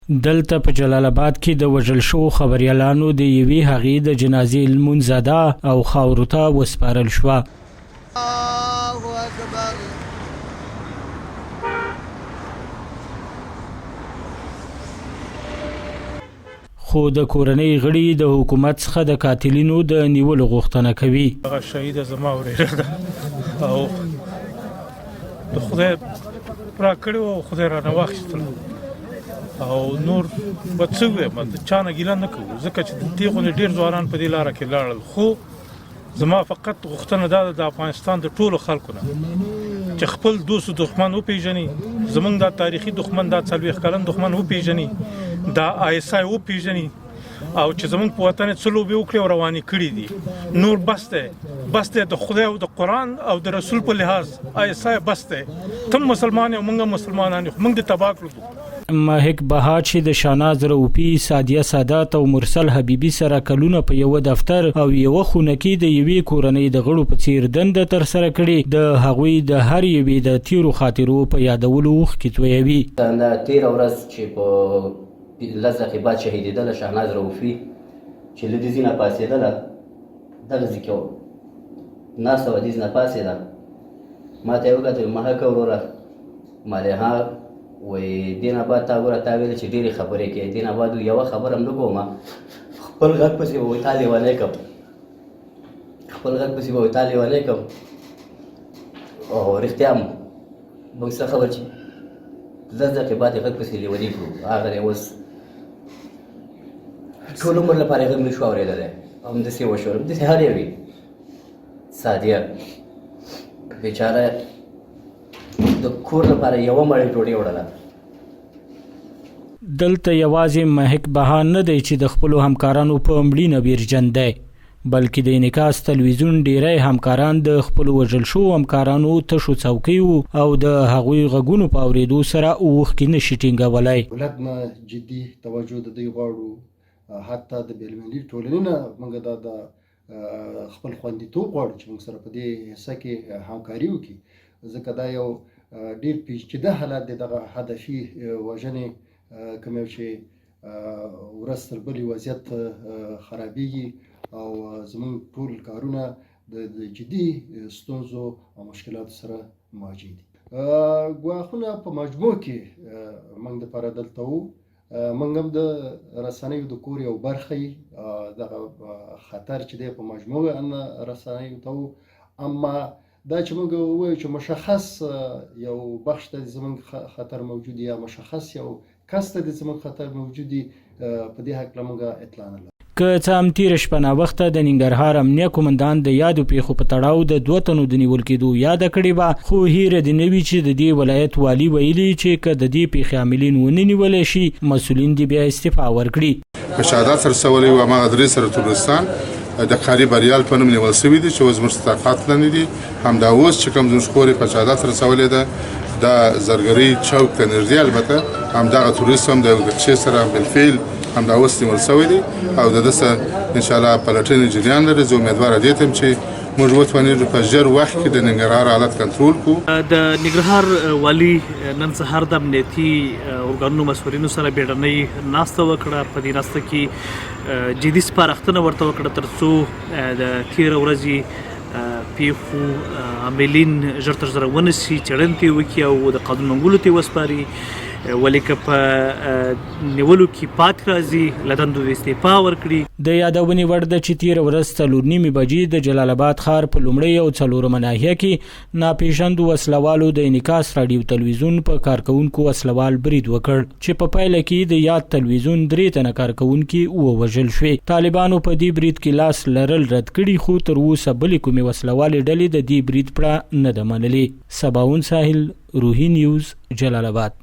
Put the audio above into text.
دلته په جلال آباد کې د وژل شو خبريالانو د یوې هغې د جنازې لمونځ ادا او خاورو ته وسپارل شوه. خو د کورنۍ غړي د حکومت څخه د قاتلینو د نیولو غوښتنه کوي. هغه شهید زما ورېره ده او د خدای راکړی او خدای رانه واخیستل او نور به څه ووایم، د چا نه ګیله نه کوو ځکه چې دې غوندې ډېر ځوانان په دې لاره کې لاړل. خو زما فقط غوښتنه دا ده د افغانستان د ټولو خلکو نه چې خپل دوست و دښمن وپېژني، زموږ دا تاریخي دښمن دا 40 کلن دښمن وپېژني، دا ISI وپېژني او چې زموږ په وطن څه لوبې وکړي او روانې کړي دي. نور بس دی د خدای او د قرآن او د رسول په لحاظ ISI بس دی. تم مسلمان او موږ مسلمانان یو، موږ د تباه کړو. مهک بها چې د شاناز روپی، سادیه سادات او مرسل حبیبي سره کلونه په یو دفتر او یو خونه کې د یوې کورنۍ د غړو په څیر دنده تر سره کړي، د هغوی د هر یوې د تیرو خاطرو په یادولو اوښکې تویوي. دا تیره ورځ چې په لزقې بعد شهیدېدله شهناز روفي چې له دې ځای نه پاڅېدله، دغه ځای کې ناسته وه، دې ځای نه پاڅېده. ما ته یې وکتل، مهکه وروره مالحه وایي دې نه بعد تا ګوره تا ویلې چې ډېرې خبرې کوې، دې نه بعد یوه خبره هم نه کوم، خپل غږ پسې به وایي تا لیونی کړم، خپل غږ پسې به وایي تا لیونی کړم. او رښتیا هم موږ څه خبر چې لس دقیقې بعد یې غږ پسې لیوني کړو، هغه دی اوس ټول عمر لپاره یې غږ نه شو اورېدلی. همداسې وشول، همداسې هر یوې سادیه بېچاره د کور لپاره یوه مړۍ ډوډۍ وړله. دلته یوازې مهک بها نه دی چې د خپلو همکارانو په مړینه ویرجن دی، بلکې د انعکاس تلویزیون ډیری همکاران د خپلو وژل شوو همکارانو تشو څوکیو او د هغوی غږونو په اورېدو سره اوښکې نشي ټینګولی. دولت نه جدي توجه د دوی غواړو، حتی د بینالمللي ټولنې نه موږ دا د خپل خوندیتوب غواړو چې موږ سره په دې حصه کې همکاري وکړي، ځکه دا یو ډېر پیچیده حالت دی. دغه هدفي وژنې کوم یو چې ورځ تر بلې وضعیت خرابېږي او زموږ ټول کارونه د جدي ستونزو او مشکلاتو سره مواجه دي. ګواښونه په مجموع کې موږ دپاره دلته وو، موږ هم د رسنیو د کور یو برخه یې دغه خطر چې دی په مجموع رسنیو ته وو. اما دا چې موږ ووایو چې مشخص یو بخش ته زموږ خطر موجود یا مشخص یو کس ته زموږ خطر موجود دی، په دې هکله موږ اطلاع نه لرو. که څه هم تېره شپه ناوخته د ننګرهار امنیه قومندان د یادو پیښو په تړاو د 2 تنو د نیول کېدو یاده کړې وه، خو هیره دې نه وي چې د دې ولایت والي ویلي چې که د دې پیښې عاملین ونه نیولی شي، مسؤلین دې بیا استعفا ورکړي. په شهادت سرسولی و هماغه درې سره تورستان د قاري بریال په نوم نیول شوي دي چې اوس زموږ طاقت لاندې دي. همدا اوس چې کوم زموږ خور یې په شهادت رسولې ده، دا زرګرۍ چوک ته نږدې، البته همدغه تورست هم د یو رکشې سره بالفعل همدا اوس نیول شوی دی او د ده سره انشاءالله پلټنې جریان لري. زه امیدواره دې ته یم چې موږ وتوانېږو په ژر وخت کې د ننګرهار حالت کنټرول کړو. د ننګرهار والي نن سهار د امنیتي ارګانونو مسؤلینو سره بیړنۍ ناسته وکړه. په دې ناسته کې جدي سپارښتنه ورته وکړه تر څو د تېره ورځې پیښو عاملین ژر تر ژره ونیسي، څېړنې ته یې وکړي او د قانون منګولو ته یې وسپاري. ولې که په نیولو کې پاتې راځي، له دندو استعفا ورکړي. د یادونې وړ ده چې تېره ورځ 4:30 بجې د جلال آباد ښار په لومړۍ او 4مه ناحیه کې ناپېژندو وسلوالو د انعکاس راډیو تلویزیون په کارکوونکو وسلوال برید وکړ چې په پایله کې د یاد تلویزیون 3 تنه کارکوونکي ووژل شوې. طالبانو په دې برید کې لاس لرل رد کړي، خو تر اوسه بلې کومې وسلوالې ډلې د دې برید پړه نه ده منلې. سباون ساحل، روحي نیوز، جلال آباد.